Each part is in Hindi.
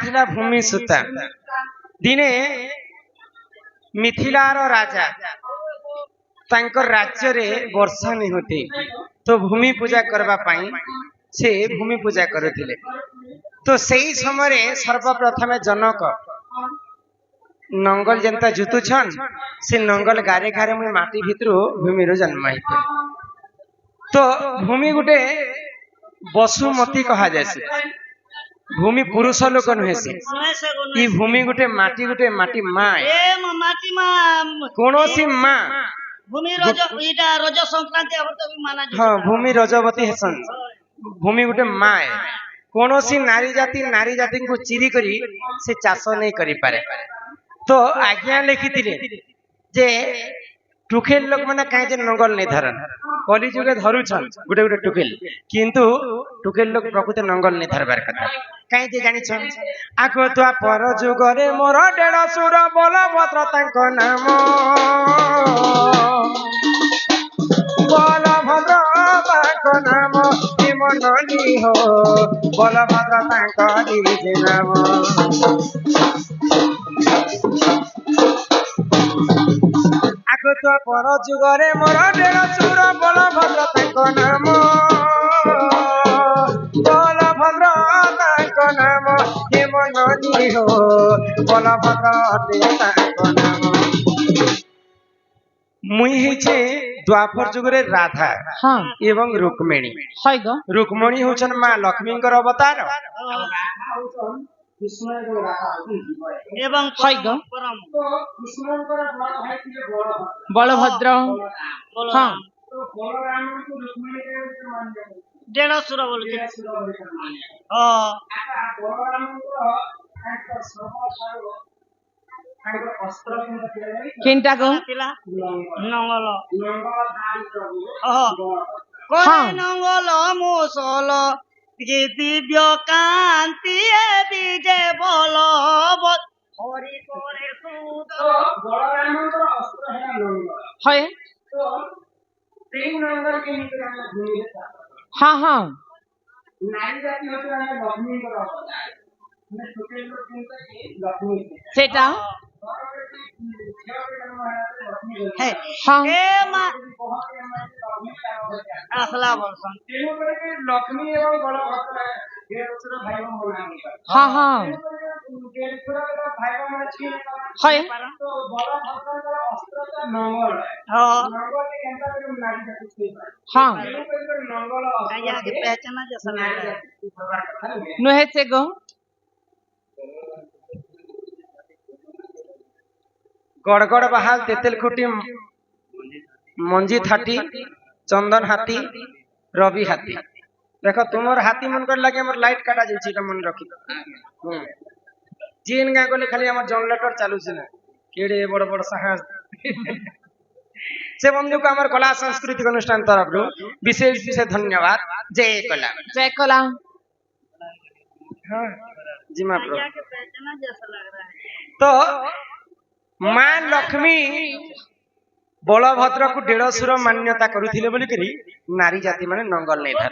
थिला भूमि सुता दिने मिथिलार राजा तांकर राज्य रे वर्षा नहीं होती तो भूमि पूजा करबा पाई से भूमि पूजा करथिले। तो सही समय सर्वप्रथम जनक नंगल जनता जुतुछन से नंगल गारे गारे मुई माटी भितरु भूमि रो जन्म आइते। तो भूमि गुटे बसुमती कहा जायसे भूमि पुरुष लोक नुहे से ई भूमि गुटे माटी माँ कोनोसी माँ भूमि रज संक्रांति माना हाँ भूमि रजवती हेसन भूमि गुटे माँ कोनोसी नारी जाति को चिरी करी से चाष नहीं करि पारे। तो आज्ञा लिखिथिले जे टुकेल लोक माने काहे जे नंगल नहीं धरन कली जुगे धरुछन गुटे गुटे टुकेल किंतु टुकेल लोक प्रकृत नंगल नहीं धरबार कथा काहे जे जानि छन आको तो पर जुगरे मोर डेढ़ सुर बलभद्र तांको नाम बलभद्र तांको नाम मननी हो बलभद्र तांको दिजे नाम आको तो पर जुगरे मोर डेढ़ सुर बलभद्र तांको नाम बलभद्र तांको नाम हे मननी हो बलभद्र तांको नाम। मुई हिचे द्वापर जुगरे राधा हाँ एवं रुक्मिणी হয় গো रुक्मिणी होचन मां लक्ष्मींकर अवतार एवं হয় গো বলভদ্র हाँ डेढ़ सुर बोलते কেনটা গো नंगल हाँ नंगल मुसल दिव्य कांति विजय बल हरि करे হয় हाँ हाँ সেটা हाँ আসলা বলছেন लक्ष्मी एवं बलभद्र हाँ हाँ হয় हाँ आगे पहचाना जैसा लग रहा है নুহেছে গো गड़गड़ बहाल तेतेल खुटी मंजी थाटी चंदन हाथी रवि हाथी देखो तुमर हाथी मन कर लगे हमर लाइट काटा जाई छी मन रखी जीन गा गले खाली हमर जनरेटर चालू छै ना केड़े बड़ बड़ साहस से बंधु को हमर कला सांस्कृतिक अनुष्ठान तरफ रु विशेष विशेष धन्यवाद। जय कला জয় কলা हां जी मां प्रभु आगे पहचाना जैसा लग रहा है तो मां लक्ष्मी बलभद्र को डेढ़ सुर मान्यता करुथिले बोली करी नारी जाति माने नंगल नहीं धर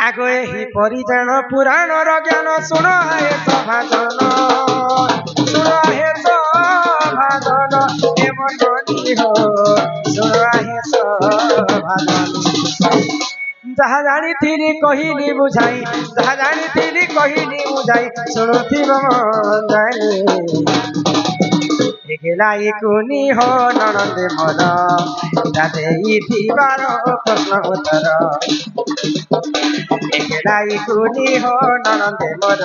आगो ही परिजान पुराण र ज्ञान सुन हे सभाजन सुन हे सभाजन हे मननी हो सुन हे सभाजन जहा जानी थी कहिली बुझाई जहा जानी थी कहिली बुझाई सुनुथि मन जानी एकलाई कुनी हो ननंद मन दादे दीवार प्रश्न उत्तर एकलाई कुनी हो ननंद मन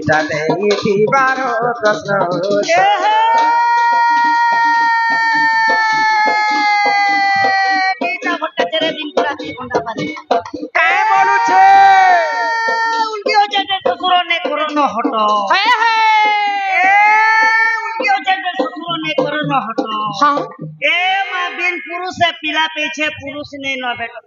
दादे दीवार प्रश्न उत्तर तेरे दिन पूरा कोंडा पारे ए बोलू छे उल्टी हो जाए ससुर ने करनो हटो है उल्टी हो जाए ससुर ने करनो हटो हाँ ए मां बिन पुरुष से पिला पीछे पुरुष ने न बेटा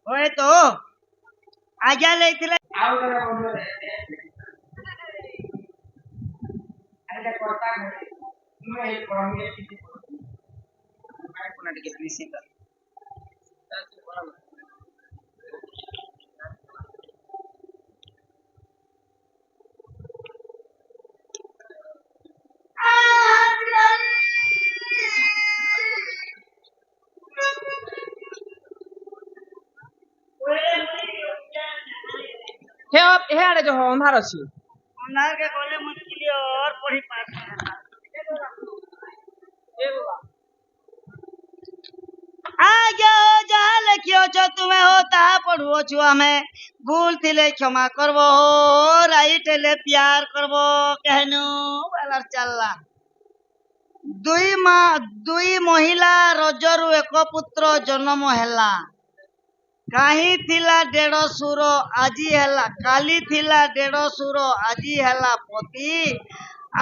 ওই তো আজ্ঞা লেইছিলে हे आड़े जो हो अंधार अछि अंधार के गले मुश्किल और पढ़ी पास आज्ञा हो जहाँ लिखियो छो तुम्हें हो ताहा पढ़ुओ छु हमें भूल थिले क्षमा करबो राइट ले प्यार करबो कहनु वाला चलला दुई महिला रजरु एक पुत्र जन्म हेला काही थिला डेढ़ सुर आजी हेला काली थिला डेढ़ सुर आजी हेला पति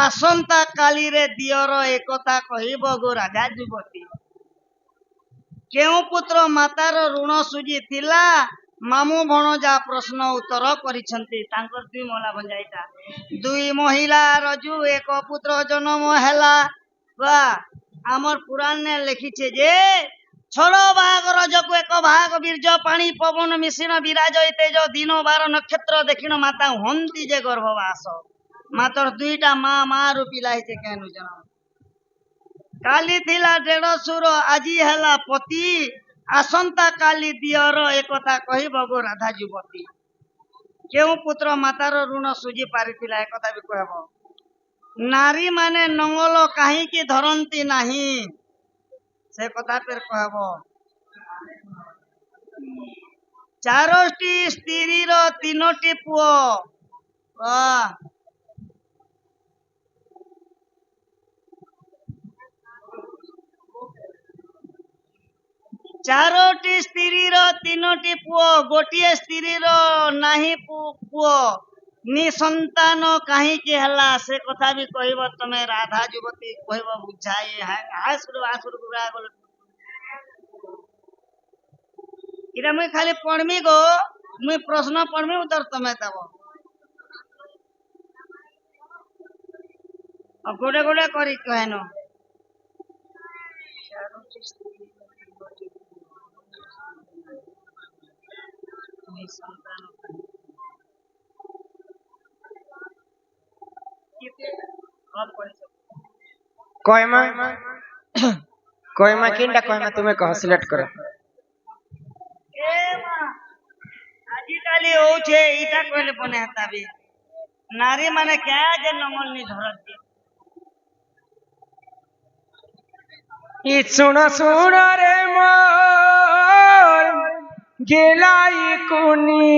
आसंता काली रे दियर एकता कहिबो गो राजा जुबती केउ पुत्र मातार ऋण सुझी थिला मामू भणजा प्रश्न उत्तर करिसंती तांकर दुई मला भंजाइता दुई महिला रजु एक पुत्र जन्म हेला बा आमर पुराण ने लिखिछे जे छड़ भाग रजको एक भाग बीर्ज पानी पवन मिश्रण विराज तेज दिन 12 नक्षत्र देखिन माता हंती जे गर्भवास मातर दुईटा माँ रूपी लाइचे केनु जन काली थिला डेढ़ सुर आजी हेला पति आसंता काली दियर एकता कहिबो गो राधा जुबती केउ पुत्र मातार ऋण सुझी पारिथिला एकता भी कहबो नारी माने नंगल काहे की धरंती नाही से कथा पर कहबो चारोटी स्त्री रो तीनोटी पुओ चारोटी स्त्री रो तीनोटी पुओ गोटिए स्त्री रो नाही पुओ निसंतान काहे की हला से कथा भी कहबो तमे राधा जुबती कहबो बुझाई आसुर गुरा बोल इरा मैं खाली पढ़मी गो मैं प्रश्न पढ़मी उत्तर तमे देबो अब गोडे गोडे करी कहनो कोयमा किंडा कोयमा तुम्हें कहो सिलेक्ट करो आजिकाली होउछे इटा कहले बने हताबी नारी माने क्या जे नंगल नि धरत ई सुन रे मोर गेलाई कुनी